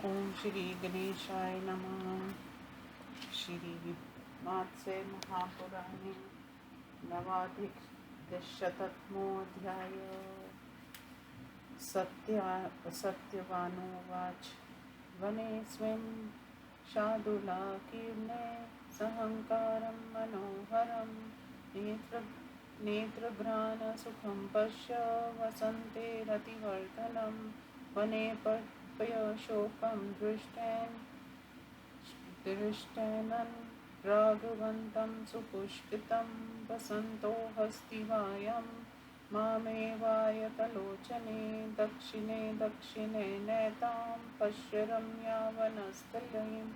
ओम श्री गणेशाय नमः। श्री मात्स्य महापुराणे नवाधिकशतमोऽध्याय। सत्यवानोवाच। वनेऽस्मिन् शार्दूलाकीर्णे सहङ्कारं मनोहरं नेत्रघ्राणसुखं पश्य वसन्ते रतिवर्धनं वने पयशोकं दृष्टेनन् राघवन्तं सुपुष्पितं वसन्तो हस्तिवायं मामेवायतलोचने दक्षिणे दक्षिणे नैतां पश्य रम्या वनस्थलीं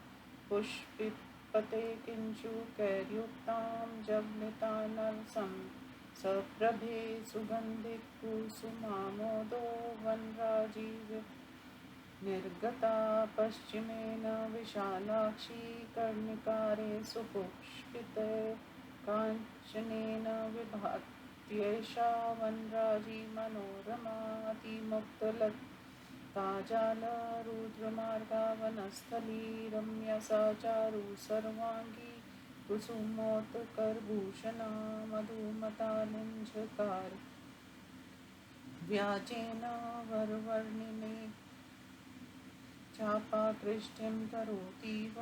पुष्पितपते किञ्चु कैर्युक्तां जवनितानरसं सप्रभे सुगन्धिकुसुमामोदो वनराजीव निर्गता पश्चिमेन विशालाक्षी कर्णिकारे सुपुष्पिते काञ्चनेन विभात्यैषा वनराजी मनोरमा अतिमुक्तलताजालरुद्रमार्गा वनस्थली रम्या सा चारु सर्वाङ्गी कुसुमोत्कर्भूषणा मधुमतालिञ्झकार व्याजेन वरवर्णिने चापाकृष्टिं करोतीव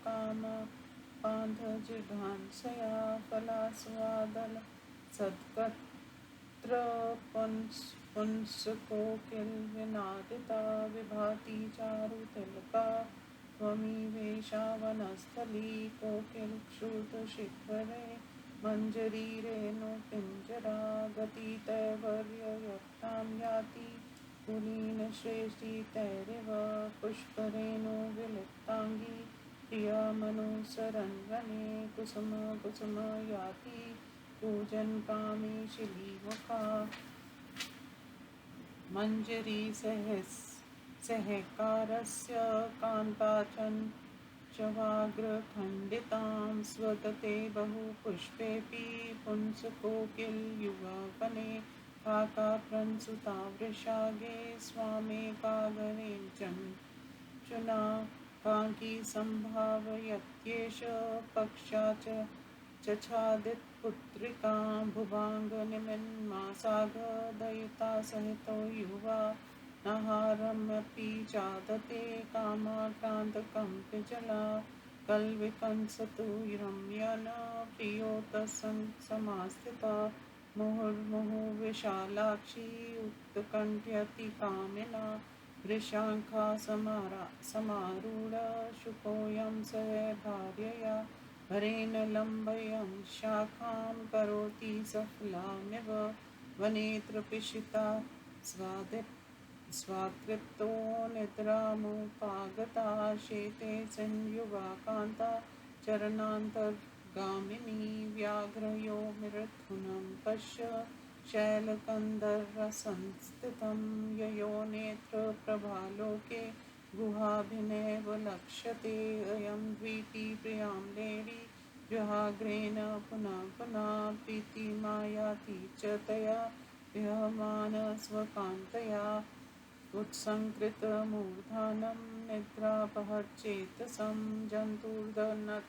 कामपान्थजिघांसया फलास्वादल सत्कत्र पुंसकोकिलविनादिता विभाति चारुतिलका त्वमिवेशा वनस्थली कोकिलक्षुतशिखरे मञ्जरी रेणुपिञ्जरा गतितैर्वर्ययुक्तां याति कुलीनश्रेष्ठी तैरिव पुष्परेणुविलिप्ताङ्गी प्रियमनुसरन् वने कुसुम याति कूजनकामी शिलीमुखा मञ्जरी सहकारस्य कान्ताचन चवाग्रखण्डितां स्वदते बहुपुष्पेऽपि पुंसकोकिलयुगवने काकाप्रंसुता वृषागे स्वामेकाग्रेण चुना काङ्की सम्भावयत्येष पक्षा चछादित्पुत्रिकां भुवाङ्गनिमिन्मासागदयिता सहितो युवा नहारमपि चादते कामाक्रान्तकम्पिजला कल्विकंसतु रम्या न प्रियोतसमास्थिता मुहुर्मुहुर्विशालाक्षी उत्कण्ठ्यतिकामिना वृषाङ्खा समारूढा शुकोऽयं स भार्यया हरेण लम्बयन् शाखां करोति सफलामिव वने तृपिशिता स्वातृप्तो निद्रामुपागता शेते संयुवा कान्ता चरणान्तर्गामिनी व्याघ्रयो मृथुनं पश्य शैलकन्दरसंस्थितं ययो नेत्रप्रभालोके गुहाभिनैव लक्ष्यते अयं द्वीपी प्रियां लेडी जहाग्रेण पुनः पुनः प्रीतिमायाति च तया विहमान स्वकान्तया उत्सङ्कृतमूर्धानं निद्रापहर्चेतसं जन्तुर्दनताकानतां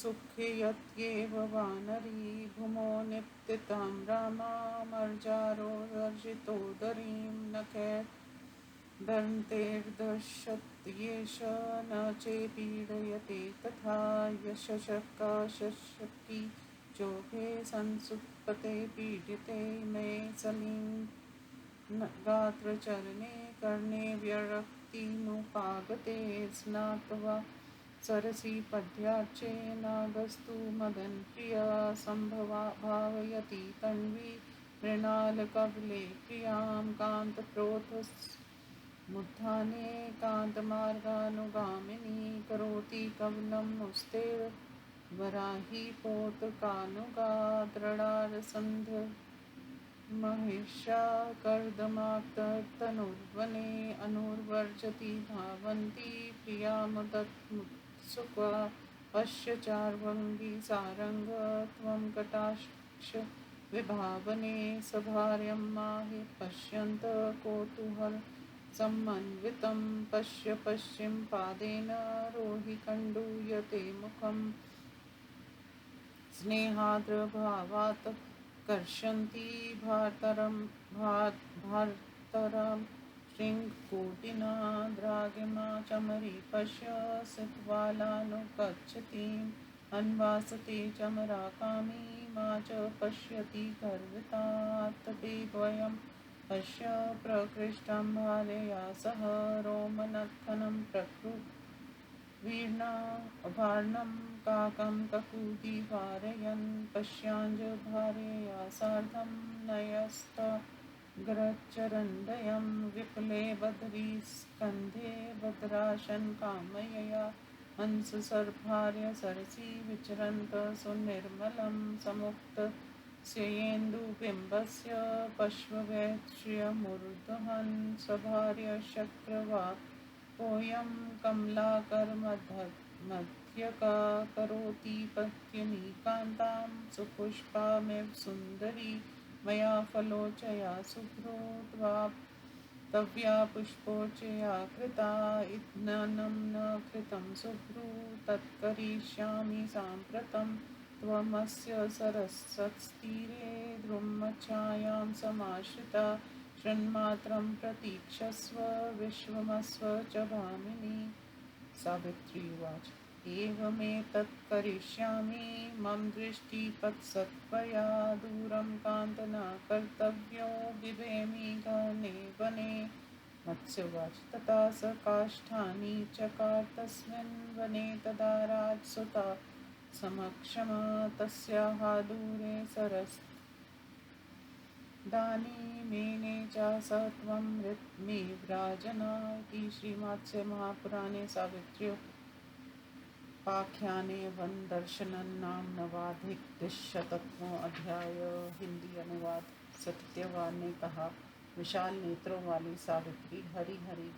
सुखयत्येव वानरी भूमौ निपतितां रामामर्जारोदर्जितोदरीं नखैर्दन्तेर्दशत्येष न चेपीडयते तथा यशशकाशशकी चोभे संसुप्ते पीडिते मे सलीं गात्रचरणे कर्णे व्यरक्तिमुपागते स्नात्वा सरसी पद्यार्चे नागस्तु मदनप्रिया भावयति तन्वी मृणालकवले प्रियां कान्तप्रोतमुत्थाने कान्तमार्गानुगामिनी करोति कवलं मुस्ते वराही पोतकानुगा दृढारसन्ध महिषा कर्दमाक्ततनुर्वने अनुर्वर्जति धावन्ती प्रियामुदत्मुत्सुका पश्य चार्वङ्गी सारङ्ग त्वं कटाक्ष विभावने सभार्यं माहि पश्यन्त कौतूहल समन्वितं पश्य पश्चिमपादेन रोहि कण्डूयते मुखम् स्नेहाद्रभावात् कर्षन्ति भारतरं शृङ्गकोटिना द्रागिमा चमरी पश्य सित्वालानुगच्छतीम् अन्वासते चमराकामी मा च पश्यति गर्वितात् वेद्वयं पश्य प्रकृष्टं भार्यया सह रोमनत्थनं वीर्णाभार्णं काकं ककुदी वारयन् पश्याञ्ज भार्यया सार्धं नयस्तग्रचरन्दयं विपुले बद्री स्कन्धे भद्राशन् कामयया हंससर्भार्य सरसि विचरन्त सुनिर्मलं समुक्त स्येन्दुबिम्बस्य पश्ववैश्यमूर्धहन् सभार्य शक्रवा कोऽयं कमलाकरमध्यका करोति पत्यनीकान्तां सुपुष्पामिव सुन्दरी मया फलोचया शुभ्रो तव्या पुष्पोचया कृता इत्थननं न कृतं शुभ्रो तत्करिष्यामि साम्प्रतं त्वमस्य सरस्वतीरे द्रुमच्छायां समाश्रिता क्षणमात्रं प्रतीक्षस्व विश्वमस्व च भामिनी। सावित्री उवाच एवमेतत् करिष्यामि मम दृष्टिपत्सत्वया दूरं कान्तना कर्तव्यो बिभेमि घने वने। मत्स्य उवाच तथा स काष्ठानि चकार तस्मिन् वने तदा राजसुता समक्षमा तस्याः दूरे सरस्दानी मेने च सत्वं ऋत्मि व्राजना इति श्रीमत्स्य महापुराणे सावित्र्योपाख्याने वनदर्शनं नाम नवाधिकशतमो अध्याय। हिंदी अनुवाद। सत्यवान ने कहा, विशाल नेत्रों वाली सावित्री हरी हरी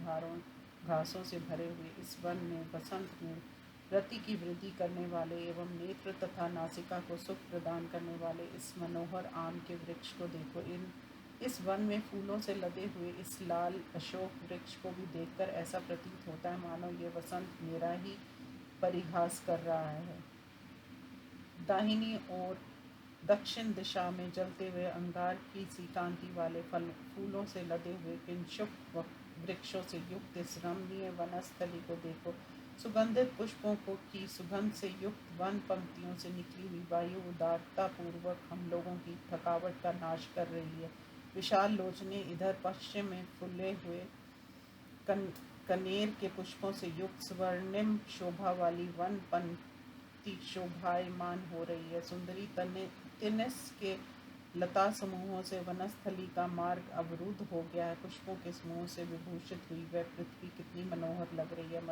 घासों से भरे हुए इस वन में बसंत में रति की वृद्धि करने वाले एवं नेत्र तथा नासिका को सुख प्रदान करने वाले इस मनोहर आम के वृक्ष को देखो। इस वन में फूलों से लदे हुए इस लाल अशोक वृक्ष को भी देखकर ऐसा प्रतीत होता है मानो ये वसंत मेरा ही परिहास कर रहा है। दाहिनी ओर दक्षिण दिशा में जलते हुए अंगार की सी कांति वाले फूलों से लदे हुए किंशुक वृक्षों से युक्त इस रमणीय वनस्थली को देखो। सुगंधित पुष्पों की सुगंध से युक्त वन पंक्तियों से निकली हुई वायु उदारता पूर्वक हम लोगों की थकावट का नाश कर रही है। विशाल लोचने इधर पश्चिम में फुले हुए कनेर के पुष्पों से युक्त स्वर्णिम शोभा वाली वन पंक्ति शोभायमान हो रही है। सुंदरी तिनिस के लता समूहों से वनस्थली का मार्ग अवरुद्ध हो गया है। पुष्पों के समूह से विभूषित हुई वह पृथ्वी कितनी मनोहर लग रही है।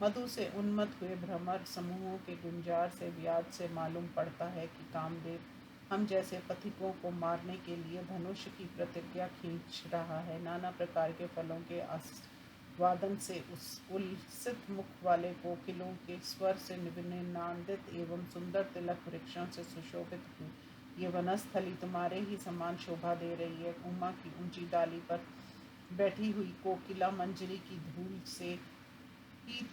मधु से उन्मत्त हुए भ्रमर समूहों के गुंजार से व्याज से मालूम पड़ता है कि कामदेव हम जैसे पथिकों को मारने के लिए धनुष की प्रतिज्ञा खींच रहा है। नाना प्रकार के फलों के आस्वादन से उस उल्सित मुख वाले कोकिलों के स्वर से निनादित एवं सुंदर तिलक वृक्षों से सुशोभित हुई ये वनस्थली तुम्हारे ही समान शोभा दे रही है। उमा की ऊंची डाली पर बैठी हुई कोकिला मंजरी की धूल से पीत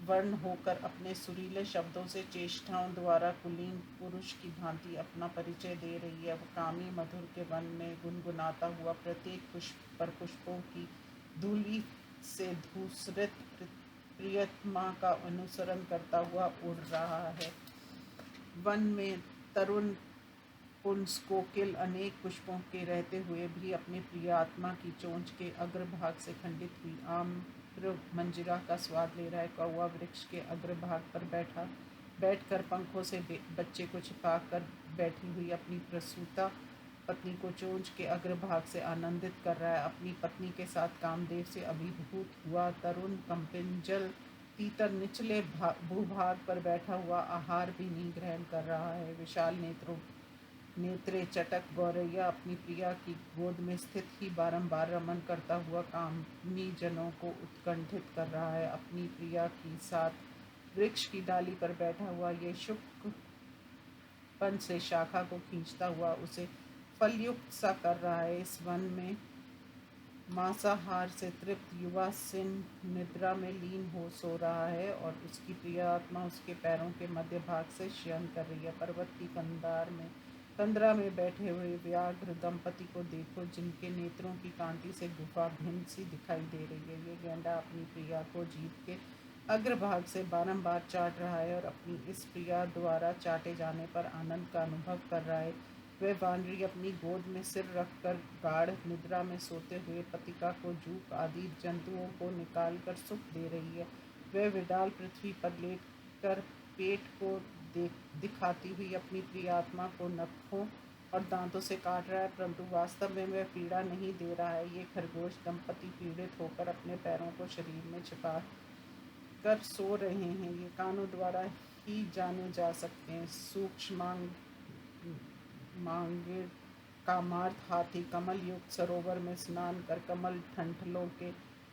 वर्ण होकर अपने सुरीले शब्दों से चेष्टाओं द्वारा कुलीन पुरुष की भांति अपना परिचय दे रही है। वह कामी मधुर के वन में गुनगुनाता हुआ प्रत्येक पुष्प पर पुष्पों की धूली से धूसरित प्रियतमा का अनुसरण करता हुआ उड़ रहा है। वन में तरुण पुंस कोकिल अनेक पुष्पों के रहते हुए भी अपनी प्रियात्मा की चोंच के अग्रभाग से खंडित हुई आम्र मंजिरा का स्वाद ले रहा है। कौवा वृक्ष के अग्रभाग पर बैठकर पंखों से बच्चे को छिपाकर बैठी हुई अपनी प्रसूता पत्नी को चोंच के अग्रभाग से आनंदित कर रहा है। अपनी पत्नी के साथ कामदेव से अभिभूत हुआ तरुण कंपिंजल तीतर निचले भूभाग पर बैठा हुआ आहार भी नहीं ग्रहण कर रहा है। विशाल नेत्रे चटक गौरैया अपनी प्रिया की गोद में स्थित ही बारंबार रमन करता हुआ कामी जनों को उत्कंठित कर रहा है। अपनी प्रिया के साथ वृक्ष की डाली पर बैठा हुआ ये शुक पंच से शाखा को खींचता हुआ उसे फलयुक्त सा कर रहा है। इस वन में मांसाहार से तृप्त युवा सिंह निद्रा में लीन हो सो रहा है और उसकी प्रिय आत्मा उसके पैरों के मध्य भाग से शयन कर रही है। पर्वत की कंदरा में बैठे हुए व्याघ्र दंपति को देखो, जिनके नेत्रों की कांति से गुफा भिन्न सी दिखाई दे रही है। ये गैंडा अपनी प्रिया को जीभ के अग्रभाग से बारंबार चाट रहा है और अपनी इस प्रिया द्वारा चाटे जाने पर आनंद का अनुभव कर रहा है। वह वानरी अपनी गोद में सिर रखकर गाढ़ निद्रा में सोते हुए पतिका को जूक आदि जंतुओं को निकालकर सुख दे रही है। वह विडाल पृथ्वी पर लेटकर पेट को दिखाती हुई अपनी प्रिय आत्मा को नखों और दांतों से काट रहा है, परंतु वास्तव में वह पीड़ा नहीं दे रहा है। ये खरगोश दंपति पीड़ित होकर अपने पैरों को शरीर में छिपा कर सो रहे हैं। ये कानों द्वारा ही जाने जा सकते हैं। सूक्ष्म मांगे कामार्थ हाथी कमल युक्त सरोवर में स्नान कर कमल ठंठलों के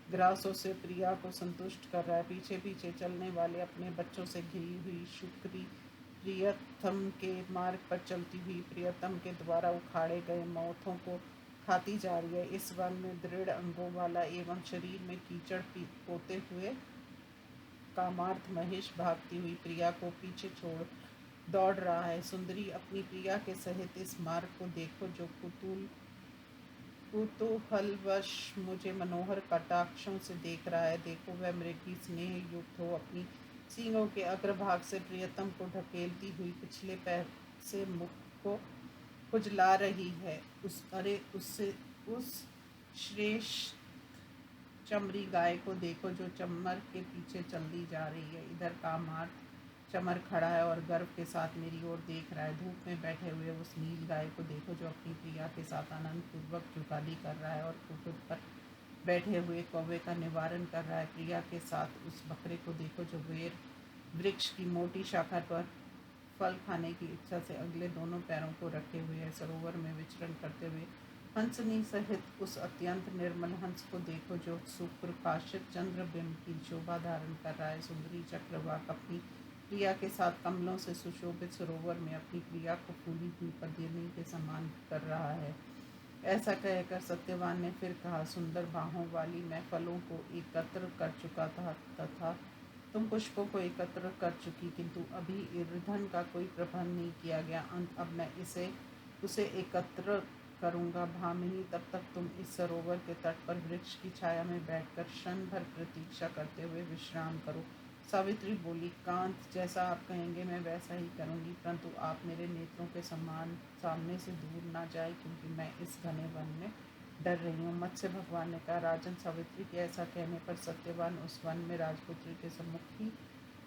ग्रासों से प्रिया को संतुष्ट कर रहा है। पीछे पीछे चलने वाले अपने बच्चों से घिरी हुई शुक्री प्रियतम के मार्ग पर चलती हुई प्रियतम के द्वारा उखाड़े गए मौतों को खाती जा रही है। इस वन में दृढ़ अंगों वाला एवं शरीर में कीचड़ पोते हुए कामार्थ महेश भागती हुई प्रिया को पीछे छोड़ दौड़ रहा है। सुंदरी अपनी प्रिया के सहित इस मार्ग को देखो, जो कुतूहलवश मुझे मनोहर कटाक्षों से देख रहा है। देखो, वह मृगी स्नेह युक्त हो अपनी सींगों के अग्रभाग से प्रियतम को ढकेलती हुई पिछले पैर से मुख को खुजला रही है। उस श्रेष्ठ चमरी गाय को देखो, जो चमर के पीछे चलती जा रही है। इधर कामार्थ चमर खड़ा है और गर्व के साथ मेरी ओर देख रहा है। धूप में बैठे हुए उस नील गाय को देखो, जो अपनी प्रिया के साथ आनंद पूर्वक जुगाली कर रहा है और कुकुर पर बैठे हुए कौवे का निवारण कर रहा है। प्रिया के साथ उस बकरे को देखो, जो वेर वृक्ष की मोटी शाखा पर फल खाने की इच्छा से अगले दोनों पैरों को रखे हुए है। सरोवर में विचरण करते हुए हंसनी सहित उस अत्यंत निर्मल हंस को देखो, जो सुप्रकाशित चंद्रबिंब की शोभा धारण कर रहा है। सुंदरी चक्रवाक अपनी प्रिया के साथ कमलों से सुशोभित सरोवर में अपनी प्रिया को फूली हुई पद्मिनी के समान कर रहा है। ऐसा कहकर सत्यवान ने फिर कहा, सुंदर बाहों वाली मैं फलों को एकत्र कर चुका था तथा तुम पुष्पों को एकत्र कर चुकी, किंतु अभी ईंधन का कोई प्रबंध नहीं किया गया। अब मैं उसे एकत्र करूंगा। भामिनी, तब तक तुम इस सरोवर के तट पर वृक्ष की छाया में बैठकर क्षण भर प्रतीक्षा करते हुए विश्राम करो। सावित्री बोली, कांत, जैसा आप कहेंगे मैं वैसा ही करूंगी, परंतु आप मेरे नेत्रों के सामने से दूर ना जाए, क्योंकि मैं इस घने वन में डर रही हूँ। मत्स्य भगवान ने कहा, राजन, सावित्री के ऐसा कहने पर सत्यवान उस वन में राजपुत्री के सम्मुख ही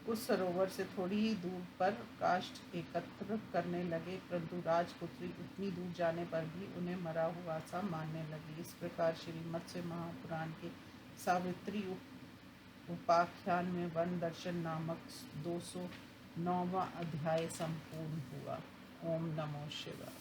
उस सरोवर से थोड़ी ही दूर पर काष्ठ एकत्र करने लगे, परंतु राजपुत्री उतनी दूर जाने पर भी उन्हें मरा हुआ सा मानने लगी। इस प्रकार श्री मत्स्य महापुराण के सावित्री उपाख्यान में वन दर्शन नामक 209वां अध्याय संपूर्ण हुआ। ओम नमो शिवाय।